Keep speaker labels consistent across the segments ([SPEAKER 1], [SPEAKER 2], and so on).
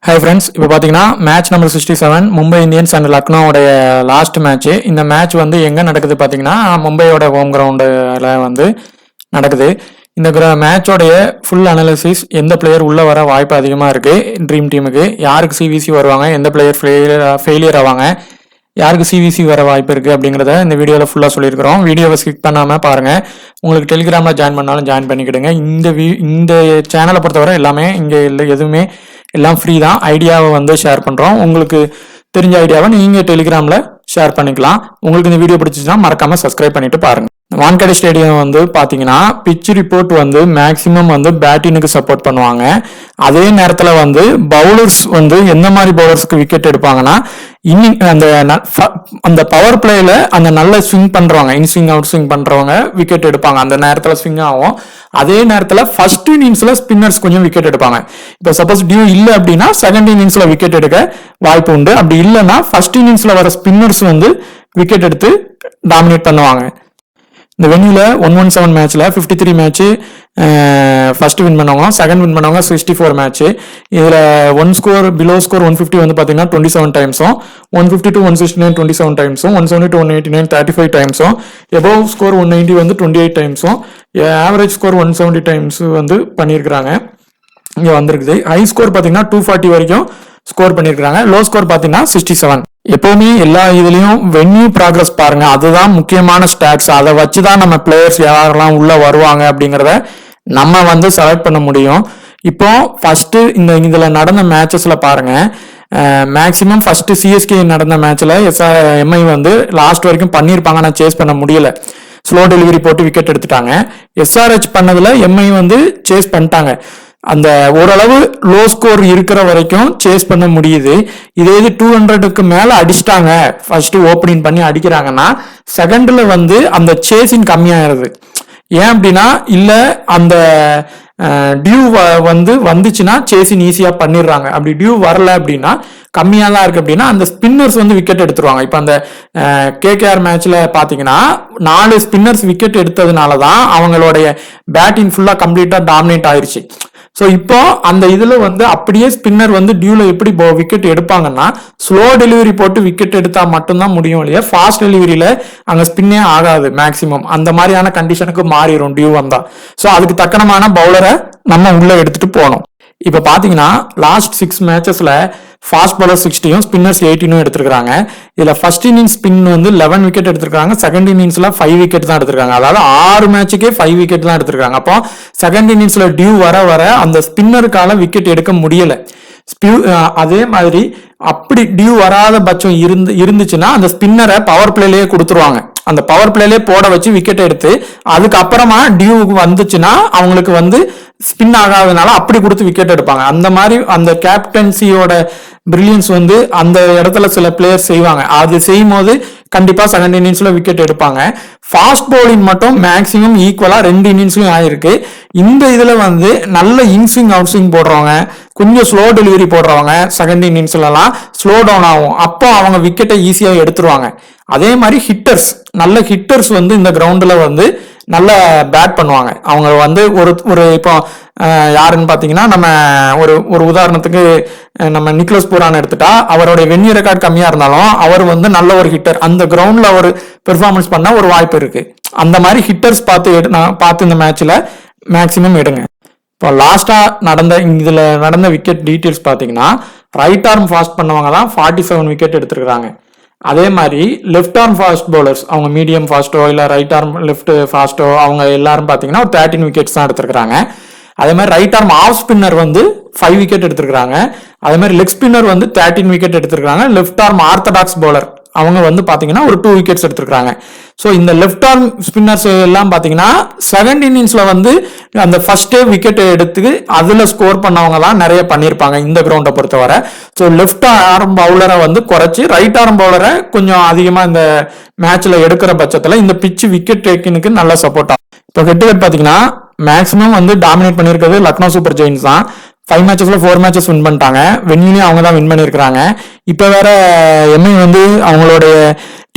[SPEAKER 1] Hi friends, இப்போ பார்த்தீங்கன்னா match number 67 Mumbai Indians and லக்னோவுடைய லாஸ்ட் மேட்ச்சு. இந்த மேட்ச் வந்து எங்கே நடக்குது பார்த்தீங்கன்னா மும்பையோட ஹோம் கிரவுண்டில் வந்து நடக்குது. இந்த மேட்சோடைய ஃபுல் அனாலிசிஸ், எந்த பிளேயர் உள்ளே வர வாய்ப்பு அதிகமாக இருக்குது ட்ரீம் டீமுக்கு, யாருக்கு சிவிசி வருவாங்க, எந்த பிளேயர் ஃபெயிலியர் ஆவாங்க, யாருக்கு சிவிசி வர வாய்ப்பு இருக்குது அப்படிங்கிறத இந்த வீடியோவில் ஃபுல்லாக சொல்லியிருக்கிறோம். வீடியோவை ஸ்கிப் பண்ணாமல் பாருங்கள். உங்களுக்கு டெலிகிராமில் ஜாயின் பண்ணாலும் ஜாயின் பண்ணிக்கிடுங்க. இந்த சேனலை பொறுத்தவரை எல்லாமே இங்கே இல்லை, எதுவுமே எல்லாம் ஃப்ரீ தான். ஐடியாவை வந்து ஷேர் பண்ணுறோம். உங்களுக்கு தெரிஞ்ச ஐடியாவை நீங்கள் டெலிகிராமில் ஷேர் பண்ணிக்கலாம். உங்களுக்கு இந்த வீடியோ பிடிச்சிச்சுன்னா மறக்காமல் சப்ஸ்கிரைப் பண்ணிட்டு பாருங்கள். வான்கடை ஸ்டேடியம் வந்து பார்த்தீங்கன்னா பிச் ரிப்போர்ட் வந்து மேக்சிமம் வந்து பேட்டினுக்கு சப்போர்ட் பண்ணுவாங்க. அதே நேரத்தில் வந்து பவுலர்ஸ் வந்து எந்த மாதிரி பவுலர்ஸ்க்கு விக்கெட் எடுப்பாங்கன்னா, அந்த பவர் பிளேல அந்த நல்ல ஸ்விங் பண்றவங்க, இன் ஸ்விங் அவுட் ஸ்விங் பண்றவங்க விக்கெட் எடுப்பாங்க. அந்த நேரத்தில் ஸ்விங் ஆகும். அதே நேரத்தில் ஃபர்ஸ்ட் இன்னிங்ஸ்ல ஸ்பின்னர்ஸ் கொஞ்சம் விக்கெட் எடுப்பாங்க. இப்போ சப்போஸ் டியூ இல்லை அப்படின்னா செகண்ட் இன்னிங்ஸ்ல விக்கெட் எடுக்க வாய்ப்பு உண்டு. அப்படி இல்லைன்னா ஃபர்ஸ்ட் இன்னிங்ஸ்ல வர ஸ்பின்னர்ஸ் வந்து விக்கெட் எடுத்து டாமினேட் பண்ணுவாங்க. இந்த வென்யூல 117 மேட்ச்ல 53 மேட்ச் ஃபர்ஸ்ட் வின் பண்ணவங்க, செகண்ட் வின் பண்ணவங்க 64 மேட்ச். இதுல ஒன் ஸ்கோர் பிலோ ஸ்கோர் 150 வந்து பாத்தீங்கன்னா 27 டைம்ஸும், 150 to 169 27 டைம்ஸும், 170 to 189 35 டைம்ஸும், எபோவ் ஸ்கோர் 190 வந்து 28 டைம்ஸும், ஆவரேஜ் ஸ்கோர் 170 டைம்ஸ் வந்து பண்ணியிருக்கிறாங்க. இங்க வந்திருக்குது. ஹை ஸ்கோர் பாத்தீங்கன்னா 240 வரைக்கும் ஸ்கோர் பண்ணியிருக்காங்க. லோ ஸ்கோர் பாத்தீங்கன்னா 67. எப்பவுமே எல்லா இதுலயும் வென்யூ ப்ராக்ரஸ் பாருங்க, அதுதான் முக்கியமான ஸ்டாட்ஸ். அதை வச்சுதான் நம்ம பிளேயர்ஸ் யாரெல்லாம் உள்ள வருவாங்க அப்படிங்கிறத நம்ம வந்து செலக்ட் பண்ண முடியும். இப்போ ஃபர்ஸ்ட் இதுல நடந்த மேட்சஸ்ல பாருங்க, மேக்சிமம் ஃபர்ஸ்ட் சிஎஸ்கே நடந்த மேட்ச்ல எம்ஐ வந்து லாஸ்ட் வரைக்கும் பண்ணியிருப்பாங்க, ஆனால் சேஸ் பண்ண முடியல. ஸ்லோ டெலிவரி போட்டு விக்கெட் எடுத்துட்டாங்க. எஸ்ஆர்ஹெச் பண்ணதுல எம்ஐ வந்து சேஸ் பண்ணிட்டாங்க. அந்த ஓரளவு லோ ஸ்கோர் இருக்கிற வரைக்கும் சேஸ் பண்ண முடியுது. இதே இது 200க்கு மேல அடிச்சிட்டாங்க, ஃபர்ஸ்ட் ஓப்பனிங் பண்ணி அடிக்கிறாங்கன்னா செகண்ட்ல வந்து அந்த சேசிங் கம்மியாயிருது. ஏன் அப்படின்னா, இல்ல அந்த டியூ வந்து வந்துச்சுன்னா சேசிங் ஈஸியா பண்ணிடுறாங்க. அப்படி டியூ வரல அப்படின்னா கம்மியா தான் இருக்கு அப்படின்னா அந்த ஸ்பின்னர்ஸ் வந்து விக்கெட் எடுத்துருவாங்க. இப்ப அந்த கேகேஆர் மேட்ச்ல பாத்தீங்கன்னா 4 ஸ்பின்னர்ஸ் விக்கெட் எடுத்ததுனாலதான் அவங்களுடைய பேட்டிங் ஃபுல்லா கம்ப்ளீட்டா டாமினேட் ஆயிருச்சு. ஸோ இப்போ அந்த இதுல வந்து அப்படியே ஸ்பின்னர் வந்து டியூல எப்படி விக்கெட் எடுப்பாங்கன்னா, ஸ்லோ டெலிவரி போட்டு விக்கெட் எடுத்தா மட்டும்தான் முடியும் இல்லையா, ஃபாஸ்ட் டெலிவரியில அங்க ஸ்பின்னே ஆகாது. மேக்சிமம் அந்த மாதிரியான கண்டிஷனுக்கு மாறிடும் டியூ வந்தா. ஸோ அதுக்கு தக்கனமான பவுலரை நம்ம உள்ள எடுத்துட்டு போகணும். இப்ப பாத்தீங்கன்னா லாஸ்ட் 6 மேட்சஸ்ல ஃபாஸ்ட் பவுலர் 60யும் ஸ்பின்னர்ஸ் 18ம் எடுத்திருக்காங்க. இதுல ஃபர்ஸ்ட் இன்னிங்ஸ் ஸ்பின் வந்து 11 விக்கெட் எடுத்திருக்காங்க. செகண்ட் இன்னிங்ஸ்ல 5 விக்கெட் தான் எடுத்திருக்காங்க. அதாவது 6 மேட்சுக்கே 5 விக்கெட் தான் எடுத்திருக்காங்க. அப்போ செகண்ட் இன்னிங்ஸ்ல டியூ வர அந்த ஸ்பின்னருக்கால விக்கெட் எடுக்க முடியல. அதே மாதிரி அப்படி டியூ வராத பட்சம் இருந்துச்சுன்னா அந்த ஸ்பின்னரை பவர் பிளேலயே கொடுத்துருவாங்க. அந்த பவர் பிளேலயே போட வச்சு விக்கெட் எடுத்து அதுக்கப்புறமா டியூ வந்துச்சுன்னா அவங்களுக்கு வந்து ஸ்பின் ஆகாதனால அப்படி கொடுத்து விக்கெட் எடுப்பாங்க. அந்த மாதிரி அந்த கேப்டன்சியோட பிரில்லியன்ஸ் வந்து அந்த இடத்துல சில பிளேயர்ஸ் செய்வாங்க. அது செய்யும் போது கண்டிப்பா செகண்ட் இன்னிங்ஸ்ல விக்கெட் எடுப்பாங்க. ஃபாஸ்ட் பவுலிங் மட்டும் மேக்சிமம் ஈக்குவலா 2 இன்னிங்ஸ்லயும் ஆயிருக்கு. இந்த இதுல வந்து நல்ல இன்ஸ்விங் அவுட் ஸ்விங் போடுறவங்க, கொஞ்சம் ஸ்லோ டெலிவரி போடுறவங்க செகண்ட் இன்னிங்ஸ்ல எல்லாம் ஸ்லோ டவுன் ஆகும். அப்போ அவங்க விக்கெட்டை ஈஸியா எடுத்துருவாங்க. அதே மாதிரி ஹிட்டர்ஸ், நல்ல ஹிட்டர்ஸ் வந்து இந்த கிரவுண்ட்ல வந்து நல்ல பேட் பண்ணுவாங்க. அவங்க வந்து ஒரு இப்போ யாருன்னு பாத்தீங்கன்னா, நம்ம ஒரு உதாரணத்துக்கு நம்ம நிக்லஸ் பூரான் எடுத்துட்டா, அவருடைய வென்யூ ரெக்கார்ட் கம்மியா இருந்தாலும் அவர் வந்து நல்ல ஒரு ஹிட்டர். அந்த கிரவுண்ட்ல ஒரு பெர்ஃபார்மன்ஸ் பண்ண ஒரு வாய்ப்பு இருக்கு. அந்த மாதிரி ஹிட்டர்ஸ் பார்த்து இந்த மேட்ச்ல மேக்சிமம் எடுங்க. இப்போ லாஸ்டா இதுல நடந்த விக்கெட் டீட்டெயில்ஸ் பாத்தீங்கன்னா, ரைட் ஆர்ம் ஃபாஸ்ட் பண்ணவங்க தான் 47 விக்கெட் எடுத்திருக்காங்க. அதே மாதிரி லெஃப்ட் ஆர்ம் ஃபாஸ்ட் பவுலர்ஸ், அவங்க மீடியம் ஃபாஸ்டோ இல்ல ரைட் ஆர்ம் லெஃப்ட் ஃபாஸ்டோ, அவங்க எல்லாரும் பாத்தீங்கன்னா ஒரு 13 விக்கெட்ஸ் தான் எடுத்திருக்காங்க. அதே மாதிரி ரைட் ஆர்ம் ஆஃப் ஸ்பின்னர் வந்து 5 விக்கெட் எடுத்திருக்காங்க. அதே மாதிரி லெக் ஸ்பின்னர் வந்து 13 விக்கெட் எடுத்திருக்காங்க. லெஃப்ட் ஆர்ம் ஆர்த்தடாக்ஸ் பவுலர் அவங்க வந்து பாத்தீங்கன்னா ஒரு 2 விக்கெட்ஸ் எடுத்திருக்காங்க. ஸோ இந்த லெஃப்ட் ஆர்ம் ஸ்பின்னர்ஸ் எல்லாம் பாத்தீங்கன்னா செகண்ட் இன்னிங்ஸ்ல வந்து அந்த ஃபர்ஸ்டே விக்கெட் எடுத்து அதுல ஸ்கோர் பண்ணவங்க தான் நிறைய பண்ணியிருப்பாங்க இந்த கிரவுண்டை பொறுத்தவரை. ஸோ லெஃப்ட் ஆர்ம் பவுலரை வந்து குறைச்சி ரைட் ஆர்ம் பவுலரை கொஞ்சம் அதிகமா இந்த மேட்ச்ல எடுக்கிற பட்சத்துல இந்த பிச் விக்கெட் டேக்கினுக்கு நல்ல சப்போர்ட் ஆகும். இப்போ ஹெட் டு ஹெட் பாத்தீங்கன்னா மேக்சிமம் வந்து டாமினேட் பண்ணியிருக்கிறது லக்னோ சூப்பர் ஜெயின்ஸ் தான். 5 மேட்சஸ்ல 4 மேட்சஸ் வின் பண்ணிட்டாங்க. வென்யூலையும் அவங்க தான் வின் பண்ணியிருக்கிறாங்க. இப்போ வேற எம்ஐ வந்து அவங்களுடைய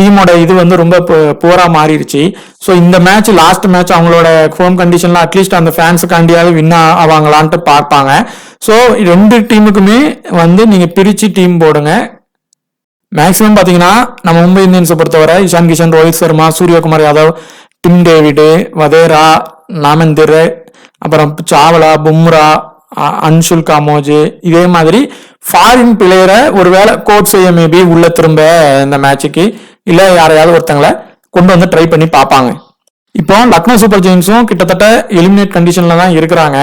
[SPEAKER 1] டீமோட இது வந்து ரொம்ப போரா மாறிடுச்சு. ஸோ இந்த மேட்ச் லாஸ்ட் மேட்ச் அவங்களோட ஹோம் கண்டிஷன்ல அட்லீஸ்ட் அந்த ஃபேன்ஸுக்காண்டியாவது வின் ஆவாங்களான்ட்டு பார்ப்பாங்க. ஸோ 2 டீமுக்குமே வந்து நீங்க பிரிச்சு டீம் போடுங்க. மேக்சிமம் பாத்தீங்கன்னா நம்ம மும்பை இந்தியன்ஸை பொறுத்தவரை இஷான் கிஷன், ரோஹித் சர்மா, சூரியகுமார் யாதவ், டிம் டேவிடு, வதேரா, நாமந்திர், அப்புறம் சாவலா, பும்ரா, அன்சுல் காமோஜ், இதே மாதிரி ஃபாரின் பிளேயரை ஒருவேளை கோச் செய்ய மேபி உள்ள திரும்ப இந்த மேட்சுக்கு இல்ல யாரையாவது ஒருத்தங்களை கொண்டு வந்து ட்ரை பண்ணி பார்ப்பாங்க. இப்போ லக்னோ சூப்பர் ஜெயின்ஸும் கிட்டத்தட்ட எலிமினேட் கண்டிஷன்ல தான் இருக்கிறாங்க.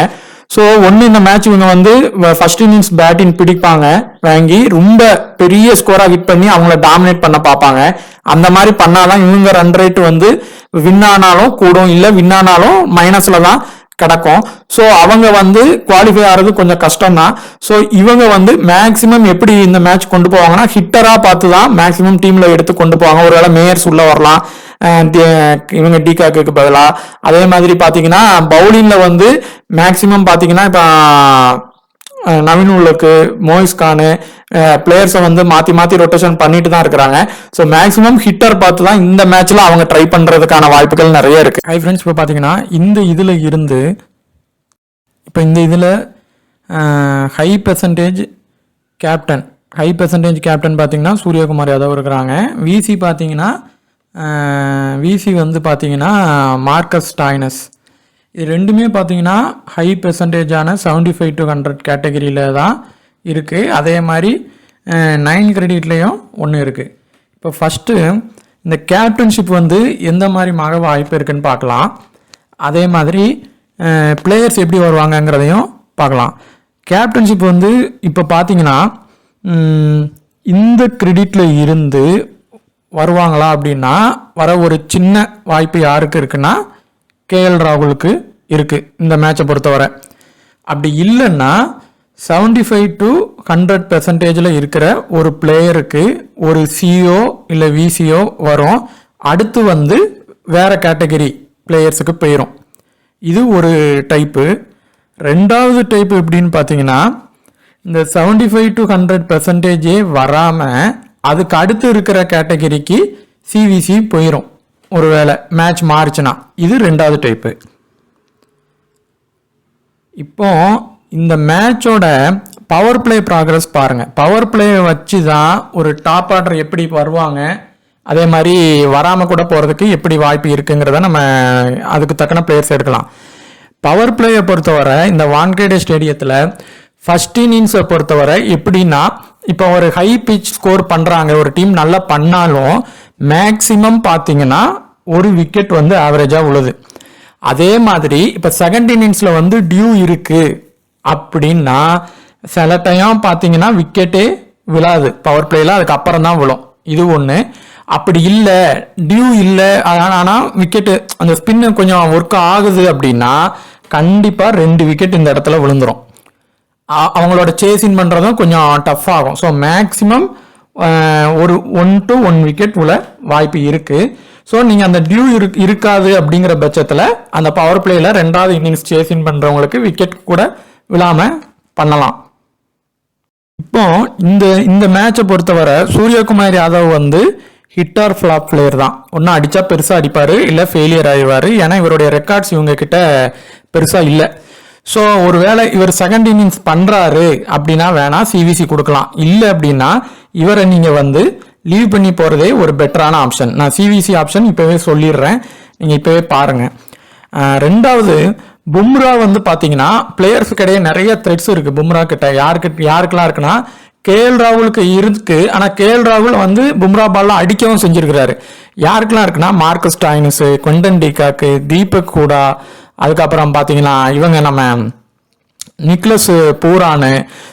[SPEAKER 1] ஸோ இந்த மேட்ச் இவங்க வந்து ஃபர்ஸ்ட் இன்னிங்ஸ் பேட்டிங் பிடிப்பாங்க, வாங்கி ரொம்ப பெரிய ஸ்கோரா ஹிட் பண்ணி அவங்கள டாமினேட் பண்ண பார்ப்பாங்க. அந்த மாதிரி பண்ணாதான் இவங்க ரன் ரேட் வந்து வின் ஆனாலும் கூடும், இல்ல வின் ஆனாலும் மைனஸ்ல தான் கிடக்கும். ஸோ அவங்க வந்து குவாலிஃபை ஆகிறது கொஞ்சம் கஷ்டம் தான். ஸோ இவங்க வந்து மேக்சிமம் எப்படி இந்த மேட்ச் கொண்டு போவாங்கன்னா ஹிட்டரா பார்த்து தான் மேக்சிமம் டீம்ல எடுத்து கொண்டு போவாங்க. ஒருவேளை மேயர்ஸ் உள்ள வரலாம் இவங்க டிகாக்கு பதிலா. அதே மாதிரி பாத்தீங்கன்னா பவுலிங்ல வந்து மேக்சிமம் பாத்தீங்கன்னா இப்ப நவீன் உலுக்கு, மோயிஸ் கானு பிளேயர்ஸை வந்து மாத்தி மாத்தி ரொட்டேஷன் பண்ணிட்டு தான் இருக்கிறாங்க. ஸோ மேக்சிமம் ஹிட்டர் பார்த்து தான் இந்த மேட்ச்ல அவங்க ட்ரை பண்றதுக்கான வாய்ப்புகள் நிறைய இருக்கு. ஹை ஃப்ரெண்ட்ஸ், இப்போ பாத்தீங்கன்னா இந்த இதுல இருந்து இப்போ இந்த இதுல ஹை பெர்சன்டேஜ் கேப்டன் பாத்தீங்கன்னா சூரியகுமார் யாதவ் இருக்கிறாங்க. விசி பாத்தீங்கன்னா விசி வந்து பார்த்தீங்கன்னா மார்க்கஸ் ஸ்டாய்னஸ். இது ரெண்டுமே பார்த்தீங்கன்னா ஹை பெர்சன்டேஜான 75 to 100 கேட்டகரியில் தான் இருக்குது. அதே மாதிரி 9 கிரெடிட்லேயும் ஒன்று இருக்குது. இப்போ ஃபஸ்ட்டு இந்த கேப்டன்ஷிப் வந்து எந்த மாதிரி மாக வாய்ப்பு இருக்குன்னு பார்க்கலாம். அதே மாதிரி பிளேயர்ஸ் எப்படி வருவாங்கங்கிறதையும் பார்க்கலாம். கேப்டன்ஷிப் வந்து இப்போ பார்த்தீங்கன்னா இந்த கிரெடிட்டில் இருந்து வருவாங்களா அப்படின்னா வர ஒரு சின்ன வாய்ப்பு யாருக்கு இருக்குன்னா கேஎல் ராகுலுக்கு இருக்கு இந்த மேட்சை பொறுத்தவரை. அப்படி இல்லைன்னா 75 to 100% இருக்கிற ஒரு பிளேயருக்கு ஒரு சிஓ இல்லை விசிஓ வரும். அடுத்து வந்து வேற கேட்டகரி பிளேயர்ஸுக்கு போயிடும். இது ஒரு டைப்பு. ரெண்டாவது டைப் எப்படின்னு பார்த்தீங்கன்னா இந்த 75 to 100% வராமல் அதுக்கு அடுத்து இருக்கிற கேட்டகரிக்கு சிவிசி போயிடும் ஒருவேளை மேட்ச் மாறிச்சுன்னா. இது ரெண்டாவது டைப்பு. இப்போ இந்த மேட்சோட பவர் பிளே ப்ராக்ரஸ் பாருங்க. பவர் பிளே வச்சு தான் ஒரு டாப் ஆர்டர் எப்படி வருவாங்க, அதே மாதிரி வராமல் கூட போகிறதுக்கு எப்படி வாய்ப்பு இருக்குங்கிறத நம்ம அதுக்கு தக்கன பிளேயர்ஸ் எடுக்கலாம். பவர் பிளேயை பொறுத்தவரை இந்த வான்கேடே ஸ்டேடியத்தில் ஃபர்ஸ்ட் இன்னிங்ஸை பொறுத்தவரை எப்படின்னா இப்போ ஒரு ஹை பிச் ஸ்கோர் பண்ணுறாங்க, ஒரு டீம் நல்லா பண்ணாலும் மேக்சிமம் பார்த்தீங்கன்னா ஒரு விக்கெட் வந்து ஆவரேஜாக உழுது. அதே மாதிரி இப்போ செகண்ட் இன்னிங்ஸில் வந்து டியூ இருக்கு அப்படின்னா சில டைம் பார்த்தீங்கன்னா விக்கெட்டே விழாது பவர் பிளேல, அதுக்கப்புறம் தான் விழும். இது ஒன்று. அப்படி இல்லை டியூ இல்லை ஆனால் விக்கெட்டு அந்த ஸ்பின்னு கொஞ்சம் ஒர்க் ஆகுது அப்படின்னா கண்டிப்பாக 2 விக்கெட் இந்த இடத்துல விழுந்துடும். அவங்களோட சேசின் பண்ணுறதும் கொஞ்சம் டஃப் ஆகும். ஸோ மேக்ஸிமம் ஒரு 1 to 1 விக்கெட் உள்ள வாய்ப்பு இருக்குது. ஸோ நீங்கள் அந்த டியூ இருக்காது அப்படிங்கிற பட்சத்தில் அந்த பவர் பிளேயில் ரெண்டாவது இன்னிங்ஸ் சேசின் பண்ணுறவங்களுக்கு விக்கெட் கூட விழாமல் பண்ணலாம். இப்போ இந்த மேட்சை பொறுத்தவரை சூரியகுமார் யாதவ் வந்து ஹிட் ஆர் ஃப்ளாப் பிளேயர் தான். ஒன்றும் அடித்தா பெருசாக அடிப்பார், இல்லை ஃபெயிலியர் ஆகிடுவார். ஏன்னா இவருடைய ரெக்கார்ட்ஸ் இவங்க கிட்ட பெருசாக இல்லை. ஸோ ஒருவேளை இவர் செகண்ட் இன்னிங்ஸ் பண்ணுறாரு அப்படின்னா வேணா சிவிசி கொடுக்கலாம். இல்லை அப்படின்னா இவரை நீங்கள் வந்து லீவ் பண்ணி போகிறதே ஒரு பெட்டரான ஆப்ஷன். நான் சிவிசி ஆப்ஷன் இப்போவே சொல்லிடுறேன், நீங்கள் இப்போவே பாருங்கள். ரெண்டாவது பும்ரா வந்து பார்த்தீங்கன்னா பிளேயர்ஸுக்கு இடையே நிறைய த்ரெட்ஸ் இருக்குது பும்ரா கிட்ட. யாருக்கெல்லாம் இருக்குன்னா கேஎல் ராகுலுக்கு இருக்கு. ஆனால் கேஎல் ராகுல் வந்து பும்ரா பால்லாம் அடிக்கவும் செஞ்சிருக்கிறாரு. யாருக்கெல்லாம் இருக்குன்னா Marcus Stoinis, Quinton de Kock, Deepak Hooda, அதுக்கப்புறம் பார்த்தீங்கன்னா இவங்க நம்ம நிக்லஸ் பூரானு.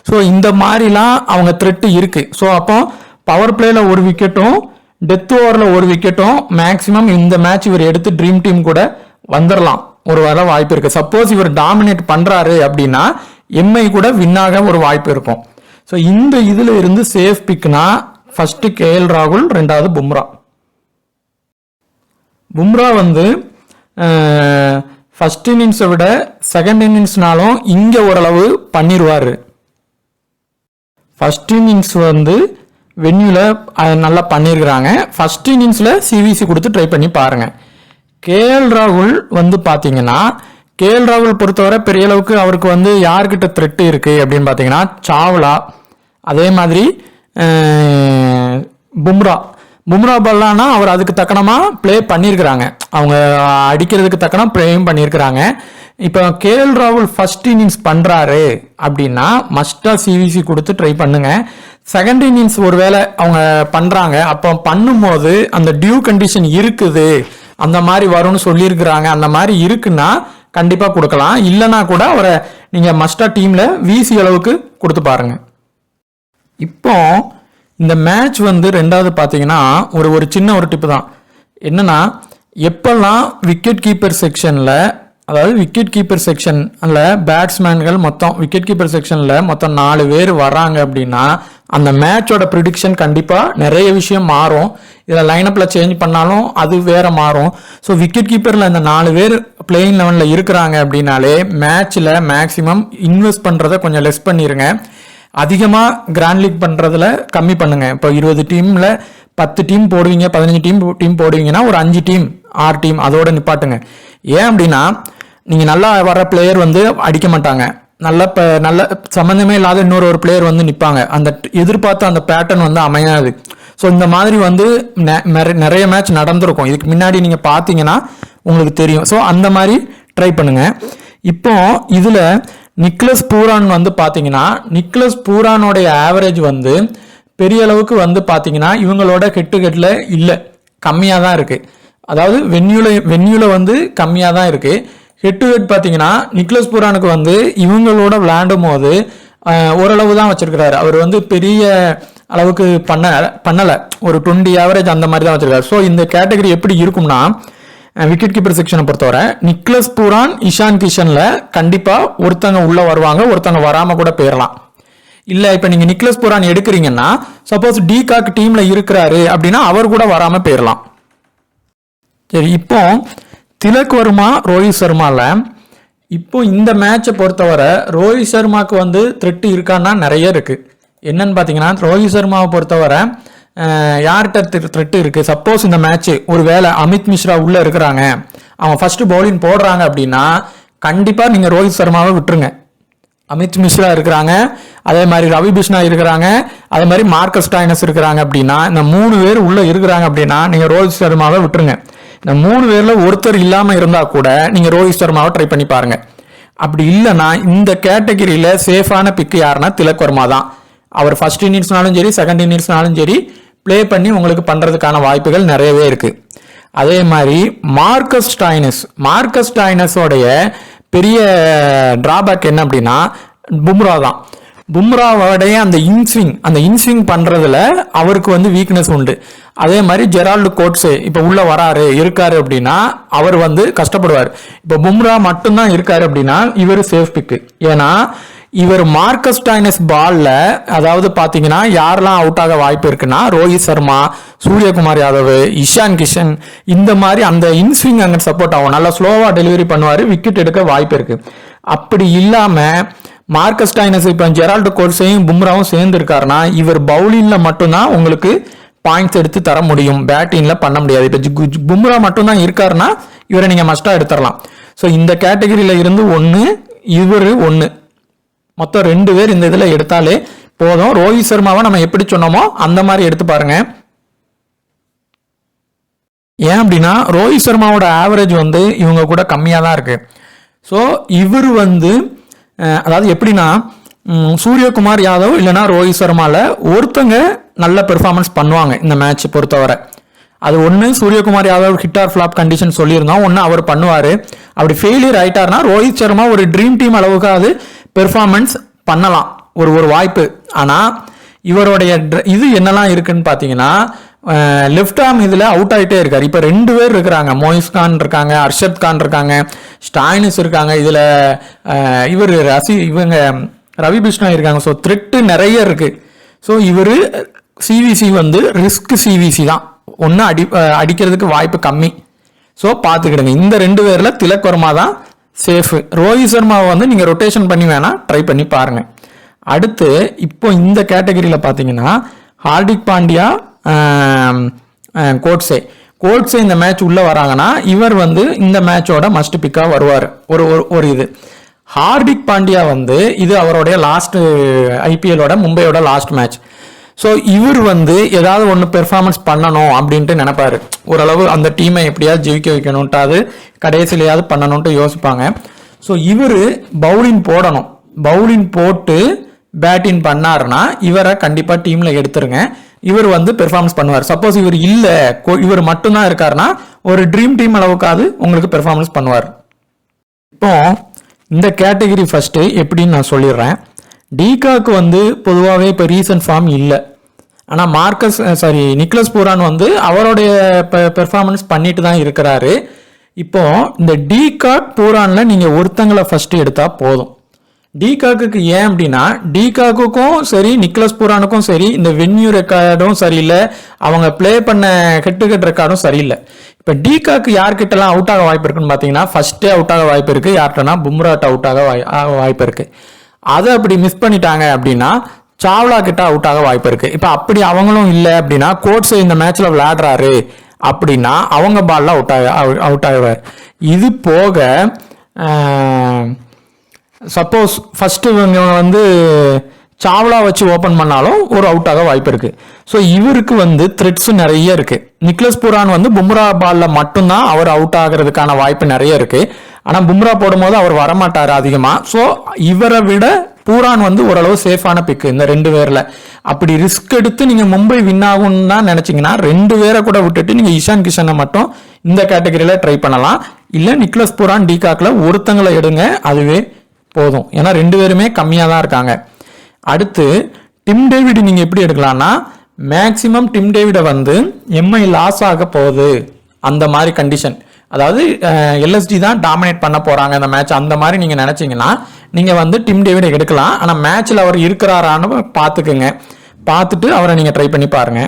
[SPEAKER 1] ஸோ இந்த மாதிரிலாம் அவங்க த்ரெட்டு இருக்கு. ஸோ அப்போ பவர் பிளேல ஒரு விக்கெட்டும் டெத் ஓவரில் ஒரு விக்கெட்டும் மேக்சிமம் இந்த மேட்ச் இவர் எடுத்து ட்ரீம் டீம் கூட வந்துடலாம் ஒரு வர வாய்ப்பு இருக்கு. சப்போஸ் இவர் டாமினேட் பண்றாரு அப்படின்னா எம்ஐ கூட வின்னாக ஒரு வாய்ப்பு இருக்கும். ஸோ இந்த இதுல இருந்து சேஃப் பிக்னா ஃபர்ஸ்ட் கேஎல் ராகுல், ரெண்டாவது பும்ரா வந்து ஃபர்ஸ்ட் இன்னிங்ஸை விட செகண்ட் இன்னிங்ஸ்னாலும் இங்கே ஓரளவு பண்ணிடுவார். ஃபர்ஸ்ட் இன்னிங்ஸ் வந்து வென்யூவில் நல்லா பண்ணியிருக்கிறாங்க. ஃபர்ஸ்ட் இன்னிங்ஸில் சிவிசி கொடுத்து ட்ரை பண்ணி பாருங்கள். கேஎல் ராகுல் வந்து பார்த்தீங்கன்னா கேஎல் ராகுல் பொறுத்தவரை பெரிய அளவுக்கு அவருக்கு வந்து யார்கிட்ட த்ரெட்டு இருக்குது அப்படின்னு பார்த்தீங்கன்னா சாவ்லா, அதே மாதிரி பும்ரா பால்லானா அவர் அதுக்கு தக்கனமாக ப்ளே பண்ணியிருக்கிறாங்க. அவங்க அடிக்கிறதுக்கு தக்கன ப்ளேயும் பண்ணியிருக்கிறாங்க. இப்போ கேஎல் ராகுல் ஃபர்ஸ்ட் இன்னிங்ஸ் பண்ணுறாரு அப்படின்னா மஸ்டாக சிவிசி கொடுத்து ட்ரை பண்ணுங்க. செகண்ட் இன்னிங்ஸ் ஒருவேளை அவங்க பண்ணுறாங்க, அப்போ பண்ணும்போது அந்த டியூ கண்டிஷன் இருக்குது, அந்த மாதிரி வரும்னு சொல்லியிருக்கிறாங்க, அந்த மாதிரி இருக்குன்னா கண்டிப்பாக கொடுக்கலாம். இல்லைனா கூட அவரை நீங்கள் மஸ்டாக டீமில் வீசி அளவுக்கு கொடுத்து பாருங்க. இப்போ இந்த மேட்ச் வந்து ரெண்டாவது பார்த்தீங்கன்னா ஒரு சின்ன ஒரு டிப்பு தான். என்னன்னா எப்பெல்லாம் விக்கெட் கீப்பர் செக்ஷனில், அதாவது விக்கெட் கீப்பர் செக்ஷன் அல்ல பேட்ஸ்மேன்கள் மொத்தம் விக்கெட் கீப்பர் செக்ஷனில் மொத்தம் 4 பேர் வராங்க அப்படின்னா அந்த மேட்சோட ப்ரிடிக்ஷன் கண்டிப்பாக நிறைய விஷயம் மாறும். இதில் லைனப்பில் சேஞ்ச் பண்ணாலும் அது வேற மாறும். ஸோ விக்கெட் கீப்பரில் இந்த 4 பேர் பிளேயிங் லெவனில் இருக்கிறாங்க அப்படின்னாலே மேட்ச்சில் மேக்ஸிமம் இன்வெஸ்ட் பண்ணுறதை கொஞ்சம் லெஸ் பண்ணிடுங்க. அதிகமாக கிராண்ட் லீக் பண்ணுறதுல கம்மி பண்ணுங்க. இப்போ 20 டீமில் 10 டீம் போடுவீங்க, 15 டீம் போடுவீங்கன்னா ஒரு 5 டீம் 6 டீம் அதோட நிப்பாட்டுங்க. ஏன் அப்படின்னா நீங்கள் நல்லா வர பிளேயர் வந்து அடிக்க மாட்டாங்க, நல்ல சம்மந்தமே இல்லாத இன்னொரு பிளேயர் வந்து நிற்பாங்க, அந்த எதிர்பார்த்த அந்த பேட்டர்ன் வந்து அமையாது. ஸோ இந்த மாதிரி வந்து நிறைய மேட்ச் நடந்திருக்கும், இதுக்கு முன்னாடி நீங்கள் பார்த்தீங்கன்னா உங்களுக்கு தெரியும். ஸோ அந்த மாதிரி ட்ரை பண்ணுங்க. இப்போ இதில் நிக்லஸ் பூரான் வந்து பார்த்தீங்கன்னா நிக்லஸ் பூரானோடைய ஆவரேஜ் வந்து பெரிய அளவுக்கு வந்து பார்த்தீங்கன்னா இவங்களோட ஹெட்டுல இல்லை, கம்மியாக தான் இருக்குது. அதாவது வென்யூல வந்து கம்மியாக தான் இருக்குது. ஹெட் டு ஹெட் பார்த்தீங்கன்னா நிக்லஸ் பூரானுக்கு வந்து இவங்களோட விளையாடும் போது ஓரளவு தான் வச்சிருக்கிறாரு. அவர் வந்து பெரிய அளவுக்கு பண்ணலை, ஒரு 20 ஆவரேஜ் அந்த மாதிரி தான் வச்சிருக்காரு. ஸோ இந்த கேட்டகரி எப்படி இருக்கும்னா விக்கெட் கீப்பர் செக்ஷனை பொறுத்தவரை நிக்லஸ் பூரான், இஷான் கிஷன்ல கண்டிப்பாக ஒருத்தங்க உள்ள வருவாங்க, ஒருத்தங்க வராமல் கூட போயிடலாம். இல்லை இப்போ நீங்கள் நிக்லஸ் பூரான் எடுக்கிறீங்கன்னா சப்போஸ் டிகாக் டீமில் இருக்கிறாரு அப்படின்னா அவர் கூட வராமல் போயிடலாம். சரி, இப்போ திலக் வர்மா, ரோஹித் சர்மால இப்போ இந்த மேட்சை பொறுத்தவரை ரோஹித் சர்மாவுக்கு வந்து த்ரெட்டு இருக்கான்னா நிறைய இருக்கு. என்னன்னு பார்த்தீங்கன்னா ரோஹித் சர்மாவை பொறுத்தவரை யார்கிட்ட த்ரெட்டு இருக்கு, சப்போஸ் இந்த மேட்ச் ஒரு வேளை அமித் மிஸ்ரா உள்ள இருக்கிறாங்க, அவங்க ஃபர்ஸ்ட் பவுலிங் போடுறாங்க அப்படின்னா கண்டிப்பாக நீங்கள் ரோஹித் சர்மாவை விட்டுருங்க. அமித் மிஸ்ரா இருக்கிறாங்க, அதே மாதிரி ரவி பிஷ்ணா இருக்கிறாங்க, அதே மாதிரி மார்க்கஸ் ஸ்டாய்னஸ் இருக்கிறாங்க அப்படின்னா இந்த 3 பேர் உள்ள இருக்கிறாங்க அப்படின்னா நீங்கள் ரோஹித் சர்மாவை விட்டுருங்க. இந்த 3 பேர்ல ஒருத்தர் இல்லாமல் இருந்தால் கூட நீங்கள் ரோஹித் சர்மாவை ட்ரை பண்ணி பாருங்க. அப்படி இல்லைன்னா இந்த கேட்டகரியில் சேஃபான பிக்கு யாருன்னா திலக் வர்மா தான். அவர் ஃபர்ஸ்ட் இன்னிங்ஸ்னாலும் சரி செகண்ட் இன்னிங்ஸ்னாலும் சரி ப்ளே பண்ணி உங்களுக்கு பண்ணுறதுக்கான வாய்ப்புகள் நிறையவே இருக்கு. அதே மாதிரி மார்க்கஸ் ஸ்டாய்னஸோடைய பெரிய டிராபேக் என்ன அப்படின்னா பும்ரா தான். பும்ராவோடைய அந்த இன்ஸ்விங் பண்றதுல அவருக்கு வந்து வீக்னஸ் உண்டு. அதே மாதிரி ஜெரால்டு கோட்ஸே இப்போ உள்ள இருக்காரு அப்படின்னா அவர் வந்து கஷ்டப்படுவார். இப்போ பும்ரா மட்டும்தான் இருக்காரு அப்படின்னா இவர் சேஃப் பிக்கு. ஏன்னா இவர் மார்க்கஸ் ஸ்டாய்னஸ் பால்ல, அதாவது பாத்தீங்கன்னா யாரெல்லாம் அவுட் ஆக வாய்ப்பு இருக்குன்னா ரோஹித் சர்மா, சூரியகுமார் யாதவ், இஷான் கிஷன், இந்த மாதிரி அந்த இன்ஸ்விங் அங்க சப்போர்ட் ஆகும், நல்லா ஸ்லோவா டெலிவரி பண்ணுவாரு, விக்கெட் எடுக்க வாய்ப்பு இருக்கு. அப்படி இல்லாம மார்க்கஸ் ஸ்டாய்னஸ் இப்போ ஜெரால்டு கோட்ஸையும் பும்ராவும் சேர்ந்து இருக்காருன்னா இவர் பவுலிங்ல மட்டும்தான் உங்களுக்கு பாயிண்ட்ஸ் எடுத்து தர முடியும், பேட்டிங்ல பண்ண முடியாது. இப்போ பும்ரா மட்டும்தான் இருக்காருன்னா இவரை நீங்க மஸ்டா எடுத்துடலாம். ஸோ இந்த கேட்டகரியில இருந்து இவர் மொத்தம் 2 பேர் இந்த இதில் எடுத்தாலே போதும். ரோஹித் சர்மாவை நம்ம எப்படி சொன்னோமோ அந்த மாதிரி எடுத்து பாருங்க. ஏன் அப்படின்னா ரோஹித் சர்மாவோட ஆவரேஜ் வந்து இவங்க கூட கம்மியாக தான் இருக்கு. ஸோ இவர் வந்து அதாவது எப்படின்னா சூரியகுமார் யாதவ் இல்லைன்னா ரோஹித் சர்மால ஒருத்தங்க நல்ல பெர்ஃபார்மன்ஸ் பண்ணுவாங்க இந்த மேட்ச் பொறுத்தவரை. அது ஒன்று Suryakumar Yadav hit or flop condition சொல்லியிருந்தோம், ஒன்று அவர் பண்ணுவார். அப்படி ஃபெயிலியர் ஆயிட்டாருன்னா ரோஹித் சர்மா ஒரு ட்ரீம் டீம் அளவுக்கு அது பெர்ஃபார்மன்ஸ் பண்ணலாம், ஒரு வாய்ப்பு. ஆனால் இவருடைய இது என்னெல்லாம் இருக்குன்னு பார்த்தீங்கன்னா லெஃப்ட் ஆர்ம் இதில் அவுட் ஆகிட்டே இருக்காரு. இப்போ 2 பேர் இருக்கிறாங்க, மொயிஸ் கான் இருக்காங்க, அர்ஷத் கான் இருக்காங்க, ஸ்டாய்னிஸ் இருக்காங்க, இதில் இவங்க ரவி பிஷ்ணா இருக்காங்க. ஸோ த்ரெட்டு நிறைய இருக்கு. ஸோ இவர் சிவிசி வந்து ரிஸ்க் சிவிசி தான், அடிக்கிறதுக்கு வாய்ப்பு கம்மி. ஸோ பார்த்துக்கிடுங்க. இந்த 2 பேரில் திலக் வர்மா தான் சேஃப். ரோஹித் சர்மாவை வந்து நீங்கள் ரொட்டேஷன் பண்ணி வேணா ட்ரை பண்ணி பாருங்க. அடுத்து இப்போ இந்த கேட்டகரியில் பார்த்தீங்கன்னா ஹார்திக் பாண்டியா, கோட்ஸே இந்த மேட்ச் உள்ள வராங்கன்னா இவர் வந்து இந்த மேட்சோட மஸ்ட் பிக்கா வருவார். ஒரு இது ஹார்திக் பாண்டியா வந்து இது அவருடைய லாஸ்ட் ஐபிஎலோட மும்பையோட லாஸ்ட் மேட்ச். ஸோ இவர் வந்து ஏதாவது ஒன்று பெர்ஃபார்மன்ஸ் பண்ணணும் அப்படின்ட்டு நினைப்பாரு. ஓரளவு அந்த டீமை எப்படியாவது ஜெயிக்க வைக்கணும்ட்டு அது கடைசியிலையாவது பண்ணணும்ட்டு யோசிப்பாங்க. ஸோ இவர் பவுலிங் போட்டு பேட்டிங் பண்ணாருன்னா இவரை கண்டிப்பாக டீமில் எடுத்துருங்க. இவர் வந்து பெர்ஃபார்மன்ஸ் பண்ணுவார். சப்போஸ் இவர் இல்லை, இவர் மட்டும்தான் இருக்காருன்னா ஒரு ட்ரீம் டீம் அளவுக்காவது உங்களுக்கு பெர்ஃபார்மன்ஸ் பண்ணுவார். இப்போ இந்த கேட்டகரி ஃபர்ஸ்ட் எப்படின்னு நான் சொல்லிடுறேன். டிகாக்கு வந்து பொதுவாகவே இப்போ ரீசன்ட் ஃபார்ம் இல்லை. ஆனால் நிக்லஸ் பூரான் வந்து அவருடைய பெர்ஃபார்மன்ஸ் பண்ணிட்டு தான் இருக்கிறாரு. இப்போ இந்த டிகாக் பூரானில் நீங்கள் ஒருத்தங்களை ஃபர்ஸ்ட் எடுத்தால் போதும். டிகாக்கு ஏன் அப்படின்னா டிகாக்குக்கும் சரி நிக்லஸ் பூரானுக்கும் சரி இந்த வென்யூ ரெக்கார்டும் சரியில்லை, அவங்க பிளே பண்ண ஹெட் டு ஹெட் ரெக்கார்டும் சரியில்லை. இப்போ டிகாக்கு யார்கிட்டலாம் அவுட் ஆக வாய்ப்பு இருக்குன்னு பார்த்தீங்கன்னா ஃபர்ஸ்டே அவுட் ஆக வாய்ப்பு இருக்கு. யார்கிட்டனா பும்ராட்ட அவுட் ஆக வாய்ப்பு இருக்கு. அதை அப்படி மிஸ் பண்ணிட்டாங்க அப்படின்னா சாவ்லா கிட்ட அவுட் ஆக வாய்ப்பு இருக்கு. இப்போ அப்படி அவங்களும் இல்லை அப்படின்னா கோட்ஸே இந்த மேட்ச்ல விளையாடுறாரு அப்படின்னா அவங்க பால்ல அவுட் ஆகுவார். இது போக சப்போஸ் ஃபர்ஸ்ட் இவங்க வந்து சாவ்லா வச்சு ஓப்பன் பண்ணாலும் ஒரு அவுட் ஆக வாய்ப்பு இருக்கு. ஸோ இவருக்கு வந்து த்ரெட்ஸ் நிறைய இருக்கு. நிக்லஸ் பூரான் வந்து பும்ரா பால்ல மட்டும்தான் அவர் அவுட் ஆகிறதுக்கான வாய்ப்பு நிறைய இருக்கு. ஆனால் பும்ரா போடும்போது அவர் வரமாட்டார் அதிகமாக. ஸோ இவரை விட பூரான் வந்து ஓரளவு சேஃபான பிக்கு இந்த 2 பேர்ல. அப்படி ரிஸ்க் எடுத்து நீங்க மும்பை வின் ஆகும்னு தான் நினைச்சீங்கன்னா 2 பேரை கூட விட்டுட்டு நீங்க இஷான் கிஷனை மட்டும் இந்த கேட்டகரியில ட்ரை பண்ணலாம். இல்ல நிக்லஸ் பூரான் டிகாக்ல ஒருத்தங்களை எடுங்க, அதுவே போதும். ஏன்னா 2 பேருமே கம்மியாக தான் இருக்காங்க. அடுத்து டிம் டேவிட் நீங்க எப்படி எடுக்கலாம்னா மேக்சிமம் டிம் டேவிட வந்து எம்ஐ லாஸ் ஆக போகுது அந்த மாதிரி கண்டிஷன், அதாவது எல்எஸ்டி தான் டாமினேட் பண்ண போறாங்க அந்த மேட்ச், அந்த மாதிரி நீங்க நினைச்சீங்கன்னா நீங்க வந்து டிம் டேவிட எடுக்கலாம். ஆனா மேட்ச்ல அவர் இருக்கிறாரான்னு பார்த்துக்குங்க. பார்த்துட்டு அவரை நீங்க ட்ரை பண்ணி பாருங்க.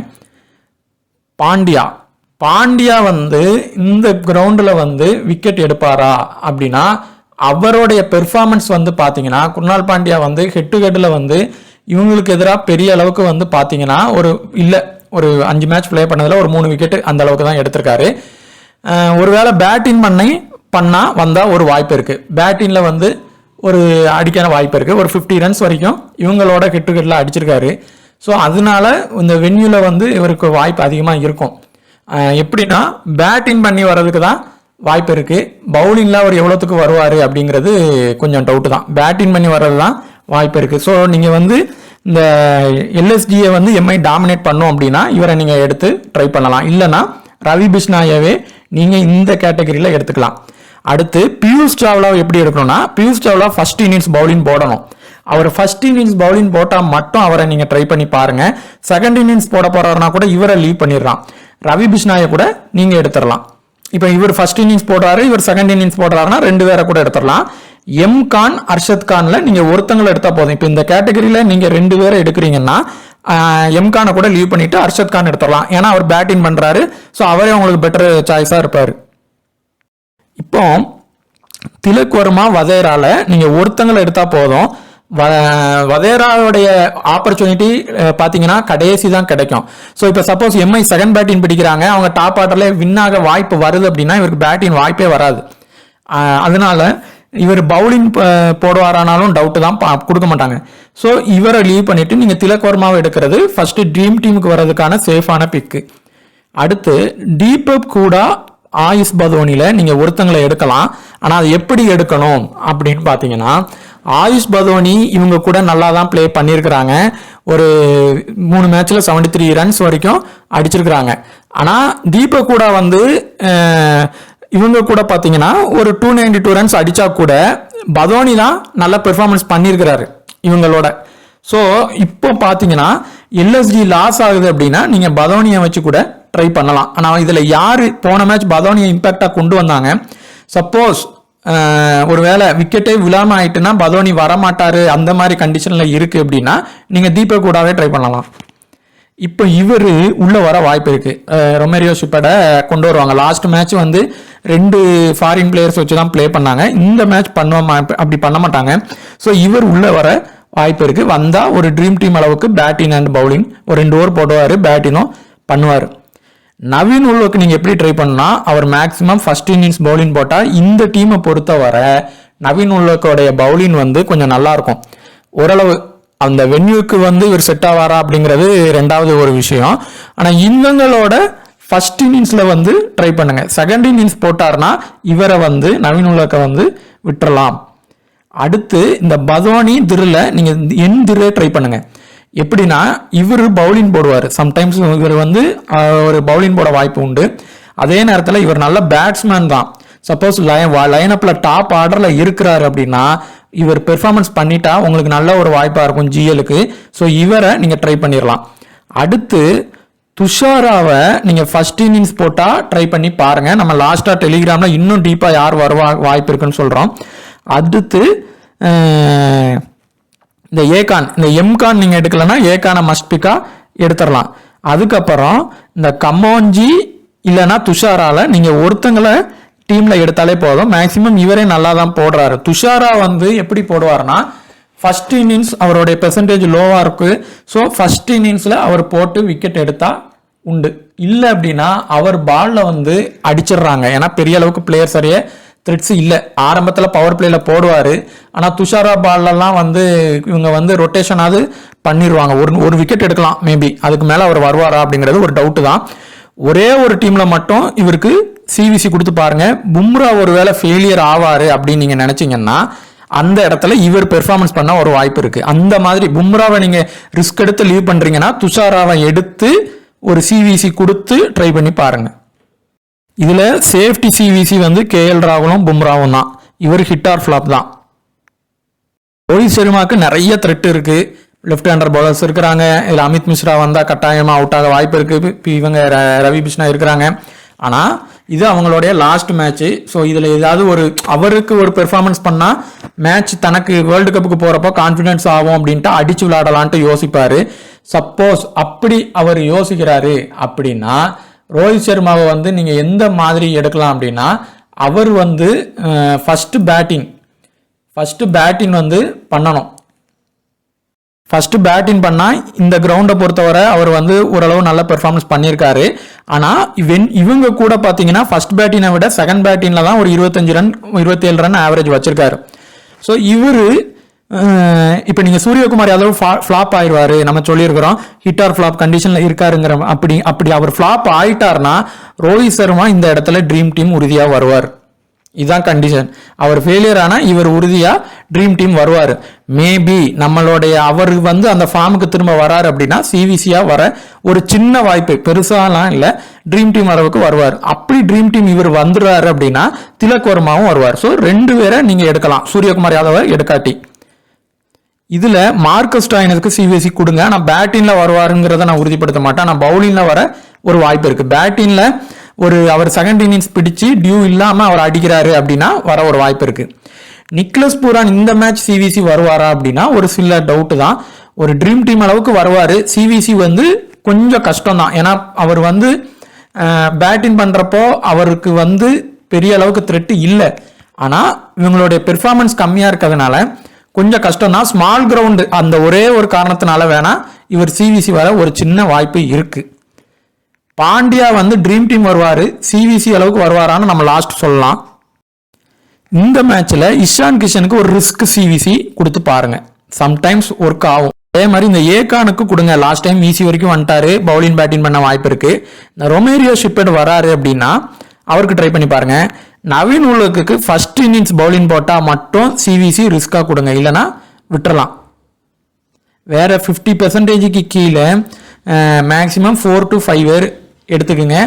[SPEAKER 1] பாண்டியா வந்து இந்த கிரவுண்டில் வந்து விக்கெட் எடுப்பாரா அப்படின்னா அவருடைய பெர்ஃபார்மன்ஸ் வந்து பார்த்தீங்கன்னா குர்னால் பாண்டியா வந்து ஹெட் டு ஹெட்டில் வந்து இவங்களுக்கு எதிராக பெரிய அளவுக்கு வந்து பார்த்தீங்கன்னா ஒரு 5 மேட்ச் ப்ளே பண்ணதில் ஒரு 3 விக்கெட் அந்த அளவுக்கு தான் எடுத்திருக்காரு. ஒருவேளை பேட்டிங் வந்தால் ஒரு வாய்ப்பு இருக்குது. பேட்டிங்கில் வந்து ஒரு அடிக்கான வாய்ப்பு இருக்குது. ஒரு 50 ரன்ஸ் வரைக்கும் இவங்களோட ஹெட் டு ஹெட்டில் அடிச்சிருக்காரு. ஸோ அதனால இந்த வென்யூவில் வந்து இவருக்கு வாய்ப்பு அதிகமாக இருக்கும். எப்படின்னா பேட்டிங் பண்ணி வர்றதுக்கு தான் வாய்ப்பு இருக்கு. பவுலிங்ல அவர் எவ்வளோத்துக்கு வருவார் அப்படிங்கிறது கொஞ்சம் டவுட் தான். பேட்டிங் பண்ணி வர்றது தான் வாய்ப்பு இருக்கு. ஸோ நீங்க வந்து இந்த எல்எஸ்டியை வந்து எம்ஐ டாமினேட் பண்ணும் அப்படின்னா இவரை நீங்க எடுத்து ட்ரை பண்ணலாம். இல்லைன்னா ரவி பிஷ்னாயவே நீங்க இந்த கேட்டகரியில எடுத்துக்கலாம். அடுத்து பியூஷ் சாவ்லாவை எப்படி எடுக்கணும்னா Piyush Chawla first innings bowling போடணும். அவர் ஃபர்ஸ்ட் இன்னிங்ஸ் பவுலிங் போட்டால் மட்டும் அவரை நீங்க ட்ரை பண்ணி பாருங்க. செகண்ட் இன்னிங்ஸ் போட போறாருன்னா கூட இவரை லீவ் பண்ணிடலாம். ரவி பிஷ்னாயை கூட நீங்க எடுத்துடலாம். இப்போ இவர் ஃபர்ஸ்ட் இன்னிங்ஸ் போடுறாரு, இவர் செகண்ட் இன்னிங்ஸ் போடுறாருன்னா 2 பேரை கூட எடுத்துடலாம். எம் கான் அர்ஷத் கான்ல நீங்க ஒருத்தங்களை எடுத்தா போதும். இப்போ இந்த கேட்டகரியில நீங்க 2 பேரை எடுக்கிறீங்கன்னா எம் கானை கூட லீவ் பண்ணிட்டு அர்ஷத் கான் எடுத்துடலாம். ஏன்னா அவர் பேட்டிங் பண்றாரு. ஸோ அவரே உங்களுக்கு பெட்டர் சாய்ஸா இருப்பாரு. இப்போ திலக் வர்மா வதேரால நீங்க ஒருத்தங்களை எடுத்தா போதும். வதேராவுடைய ஆப்பர்ச்சுனிட்டி பார்த்தீங்கன்னா கடைசி தான் கிடைக்கும். ஸோ இப்போ சப்போஸ் எம்ஐ செகண்ட் பேட்டிங் பிடிக்கிறாங்க, அவங்க டாப் ஆர்டர்ல வின் ஆக வாய்ப்பு வருது அப்படின்னா இவருக்கு பேட்டிங் வாய்ப்பே வராது. அதனால இவர் பவுலிங் போடுவாரானாலும் டவுட் தான், கொடுக்க மாட்டாங்க. ஸோ இவரை லீவ் பண்ணிட்டு நீங்க திலக் வர்மாவை எடுக்கிறது ஃபர்ஸ்ட் ட்ரீம் டீமுக்கு வர்றதுக்கான சேஃபான பிக்கு. அடுத்து தீபக் கூடா ஆயுஷ் பதோனில நீங்க ஒருத்தங்களை எடுக்கலாம். ஆனா அது எப்படி எடுக்கணும் அப்படின்னு பாத்தீங்கன்னா ஆயுஷ் பதோனி இவங்க கூட நல்லா தான் பிளே பண்ணியிருக்கிறாங்க. ஒரு 3 மேட்ச்ல 73 ரன்ஸ் வரைக்கும் அடிச்சிருக்கிறாங்க. ஆனா தீபக் கூட வந்து இவங்க கூட பாத்தீங்கன்னா ஒரு 292 ரன்ஸ் அடிச்சா கூட பதோனி தான் நல்ல பெர்ஃபார்மன்ஸ் பண்ணியிருக்கிறாரு இவங்களோட. ஸோ இப்போ பார்த்தீங்கன்னா எல்எஸ்டி லாஸ் ஆகுது அப்படின்னா நீங்கள் பதோனியை வச்சு கூட ட்ரை பண்ணலாம். ஆனால் இதில் யார் போன மேட்ச் பதோனியை இம்பாக்டாக கொண்டு வந்தாங்க. சப்போஸ் ஒருவேளை விக்கெட்டே விழாம ஆயிட்டுன்னா பதோனி வரமாட்டாரு அந்த மாதிரி கண்டிஷனில் இருக்குது அப்படின்னா நீங்கள் தீபக் கூடாவே ட்ரை பண்ணலாம். இப்போ இவர் உள்ள வர வாய்ப்பு இருக்கு. ரொமேரியோ ஷிப்பர்டை கொண்டு வருவாங்க. லாஸ்ட் மேட்ச் வந்து 2 ஃபாரின் பிளேயர்ஸ் வச்சு தான் பிளே பண்ணாங்க. இந்த மேட்ச் அப்படி பண்ண மாட்டாங்க. ஸோ இவர் உள்ள வர வாய்ப்பு இருக்கு. வந்தா ஒரு ட்ரீம் டீம் அளவுக்கு பேட்டிங் அண்ட் பவுலிங் ஒரு 2 ஓவர் போடுவார், பேட்டிங்கும் பண்ணுவார். நவீன் உல்வக்கு நீங்க எப்படி ட்ரை பண்ணா அவர் மேக்ஸிமம் ஃபர்ஸ்ட் இன்னிங்ஸ் பவுலிங் போட்டா இந்த டீமை பொறுத்தவரை நவீன் உல்வக்கோடைய பவுலிங் வந்து கொஞ்சம் நல்லா இருக்கும். ஓரளவு அந்த வென்யூக்கு வந்து இவர் செட் ஆவாரா அப்படிங்கிறது ரெண்டாவது ஒரு விஷயம். ஆனா இவங்களோட ஃபர்ஸ்ட் இன்னிங்ஸ்ல வந்து ட்ரை பண்ணுங்க. செகண்ட் இன்னிங்ஸ் போட்டார்னா இவரை வந்து நவீன் உல்வக்கை வந்து விட்டுறலாம். அடுத்து இந்த பதோனி திரில் நீங்க என் திரை ட்ரை பண்ணுங்க. எப்படின்னா இவர் பவுலிங் போடுவார், சம்டைம்ஸ் இவர் வந்து ஒரு பவுலிங் போட வாய்ப்பு உண்டு. அதே நேரத்தில் இவர் நல்ல பேட்ஸ்மேன் தான். சப்போஸ் லைனப்ல டாப் ஆர்டர்ல இருக்கிறாரு அப்படின்னா இவர் பெர்ஃபார்மன்ஸ் பண்ணிட்டா உங்களுக்கு நல்ல ஒரு வாய்ப்பா இருக்கும் ஜிஎலுக்கு. ஸோ இவரை நீங்க ட்ரை பண்ணிடலாம். அடுத்து துஷாராவை நீங்க ஃபர்ஸ்ட் இன்னிங்ஸ் போட்டா ட்ரை பண்ணி பாருங்க. நம்ம லாஸ்டா டெலிகிராம்ல இன்னும் டீப்பா யார் வருவா வாய்ப்பு இருக்குன்னு சொல்றோம். அடுத்து இந்த ஏகான், இந்த எம்கான் நீங்க எடுக்கலன்னா ஏகான மஸ்ட் பிக்கா எடுத்துடலாம். அதுக்கப்புறம் இந்த கமோன்ஜி இல்லைன்னா துஷாரால நீங்க ஒருத்தங்களை டீம்ல எடுத்தாலே போதும். மேக்சிமம் இவரே நல்லா தான் போடுறாரு. துஷாரா வந்து எப்படி போடுவார்னா ஃபர்ஸ்ட் இன்னிங்ஸ் அவருடைய பெர்சன்டேஜ் லோவா இருக்கு. ஸோ ஃபர்ஸ்ட் இன்னிங்ஸ்ல அவர் போட்டு விக்கெட் எடுத்தா உண்டு. இல்லை அப்படின்னா அவர் பால்ல வந்து அடிச்சிடுறாங்க. ஏன்னா பெரிய அளவுக்கு பிளேயர் சரியே த்ரெட்ஸ் இல்லை. ஆரம்பத்தில் பவர் பிளேல போடுவார். ஆனால் துஷாரா பால்லாம் வந்து இவங்க வந்து ரொட்டேஷனாவது பண்ணிடுவாங்க. ஒரு விக்கெட் எடுக்கலாம் மேபி. அதுக்கு மேலே அவர் வருவாரா அப்படிங்கிறது ஒரு டவுட்டு தான். ஒரே ஒரு டீம்ல மட்டும் இவருக்கு சிவிசி கொடுத்து பாருங்க. பும்ரா ஒரு வேளை ஃபெயிலியர் ஆவாரு அப்படின்னு நீங்க நினைச்சீங்கன்னா அந்த இடத்துல இவர் பெர்ஃபார்மன்ஸ் பண்ண ஒரு வாய்ப்பு இருக்கு. அந்த மாதிரி பும்ராவை நீங்க ரிஸ்க் எடுத்து லீவ் பண்றீங்கன்னா துஷாராவை எடுத்து ஒரு சிவிசி கொடுத்து ட்ரை பண்ணி பாருங்க. இதுல சேஃப்டி சிவிசி வந்து கேஎல் ராகுலும் பும்ராவும் தான். இவர் ஹிட் ஆர் ஃபிளாப் தான். ரோஹித் சர்மாவுக்கு நிறைய த்ரெட் இருக்கு. லெஃப்ட் ஹேண்டர் பவுலர்ஸ் இருக்கிறாங்க. இதில் அமித் மிஸ்ரா வந்தா கட்டாயமா அவுட் ஆக வாய்ப்பு இருக்கு. இவங்க ரவி பிஷ்ணா இருக்கிறாங்க. ஆனா இது அவங்களுடைய லாஸ்ட் மேட்ச். ஸோ இதுல ஏதாவது ஒரு அவருக்கு ஒரு பெர்ஃபார்மன்ஸ் பண்ணா மேட்ச் தனக்கு வேர்ல்டு கப்புக்கு போறப்போ கான்ஃபிடன்ஸ் ஆகும் அப்படின்ட்டு அடிச்சு விளையாடலான்ட்டு யோசிப்பாரு. சப்போஸ் அப்படி அவர் யோசிக்கிறாரு அப்படின்னா ரோஹித் சர்மாவை வந்து நீங்க எந்த மாதிரி எடுக்கலாம் அப்படின்னா அவர் வந்து ஃபர்ஸ்ட் பேட்டிங் வந்து பண்ணணும். ஃபர்ஸ்ட் பேட்டிங் பண்ணா இந்த கிரவுண்டை பொறுத்தவரை அவர் வந்து ஓரளவு நல்ல பெர்ஃபார்மன்ஸ் பண்ணியிருக்காரு. ஆனா இவங்க கூட பாத்தீங்கன்னா ஃபர்ஸ்ட் பேட்டிங்கை விட செகண்ட் பேட்டிங்ல தான் ஒரு 25 ரன் 27 ரன் ஆவரேஜ் வச்சிருக்காரு. ஸோ இவரு இப்ப நீங்க சூரியகுமார் யாதவ் ஃபிளாப் ஆயிடுவாரு நம்ம சொல்லியிருக்கிறோம். ஹிட் ஆர் ஃபிளாப் கண்டிஷன்ல இருக்காருங்கிற அப்படி அவர் ஃபிளாப் ஆயிட்டார்னா ரோஹித் சர்மா இந்த இடத்துல ட்ரீம் டீம் உறுதியா வருவார். இதுதான் கண்டிஷன். அவர் ஃபெயிலியர் ஆனா இவர் உறுதியா ட்ரீம் டீம் வருவார். மேபி நம்மளுடைய அவர் வந்து அந்த ஃபார்முக்கு திரும்ப வராரு அப்படின்னா சிவிசியா வர ஒரு சின்ன வாய்ப்பு, பெருசாலாம் இல்ல, ட்ரீம் டீம் அளவுக்கு வருவார். அப்படி ட்ரீம் டீம் இவர் வந்துடுறாரு அப்படின்னா திலக் வர்மாவும் வருவார். ஸோ 2 பேரை நீங்க எடுக்கலாம், சூரியகுமார் யாதவ எடுக்காட்டி. இதுல மார்க்கஸ் ஸ்டாயினருக்கு சிவிசி கொடுங்க. நான் பேட்டிங்ல வருவாருங்கிறத நான் உறுதிப்படுத்த மாட்டேன். நான் பவுலிங்ல வர ஒரு வாய்ப்பு இருக்கு. பேட்டிங்ல ஒரு அவர் செகண்ட் இன்னிங்ஸ் பிடிச்சு டியூ இல்லாம அவர் அடிக்கிறாரு அப்படின்னா வர ஒரு வாய்ப்பு இருக்கு. நிக்லஸ் பூரான் இந்த மேட்ச் சிவிசி வருவாரா அப்படின்னா ஒரு சில டவுட் தான். ஒரு ட்ரீம் டீம் அளவுக்கு வருவாரு. சிவிசி வந்து கொஞ்சம் கஷ்டம் தான். ஏன்னா அவர் வந்து பேட்டிங் பண்றப்போ அவருக்கு வந்து பெரிய அளவுக்கு த்ரெட் இல்லை. ஆனா இவங்களுடைய பெர்ஃபார்மன்ஸ் கம்மியா இருக்கிறதுனால கொஞ்சம் கஷ்டம் தான். ஸ்மால் கிரவுண்ட் அந்த ஒரே ஒரு காரணத்தினால வேணா இவர் சிவிசி வர ஒரு சின்ன வாய்ப்பு இருக்கு. பாண்டியா வந்து ட்ரீம் டீம் வருவாரு, சிவிசி அளவுக்கு வருவாரான்னு நம்ம லாஸ்ட் சொல்லலாம். இந்த மேட்ச்ல இஷான் கிஷனுக்கு ஒரு ரிஸ்க் சிவிசி கொடுத்து பாருங்க, சம்டைம்ஸ் ஒர்க் ஆகும். அதே மாதிரி இந்த ஏகானுக்கு கொடுங்க. லாஸ்ட் டைம் ஈசி வரைக்கும் வந்துட்டாரு, பவுலிங் பேட்டிங் பண்ண வாய்ப்பு இருக்கு. இந்த ரொமேரியோ ஷிப்பர்ட் வராரு அப்படின்னா அவருக்கு ட்ரை பண்ணி பாருங்க. நவீன் உல்வக்கு ஃபர்ஸ்ட் இன்னிங்ஸ் பவுலிங் போட்டா மட்டும் சிவிசி ரிஸ்கா கொடுங்க, இல்லைன்னா விட்டுறலாம். வேற 50% கீழே மேக்சிமம் 4 to 5 எடுத்துக்கோங்க.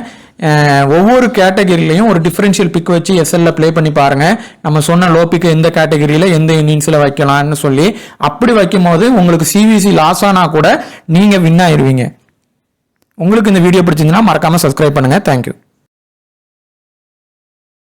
[SPEAKER 1] ஒவ்வொரு கேட்டகரியிலையும் ஒரு டிஃபரன்ஷியல் பிக் வச்சு எஸ்எல்ல பிளே பண்ணி பாருங்க. நம்ம சொன்ன லோ பிக் எந்த கேட்டகரியில எந்த இன்னிங்ஸ்ல வைக்கலாம்னு சொல்லி அப்படி வைக்கும் போது உங்களுக்கு சிவிசி லாஸ் ஆனா கூட நீங்க வின் ஆயிருவீங்க. உங்களுக்கு இந்த வீடியோ பிடிச்சிருந்தீங்கன்னா மறக்காம சப்ஸ்கிரைப் பண்ணுங்க. தேங்க்யூ.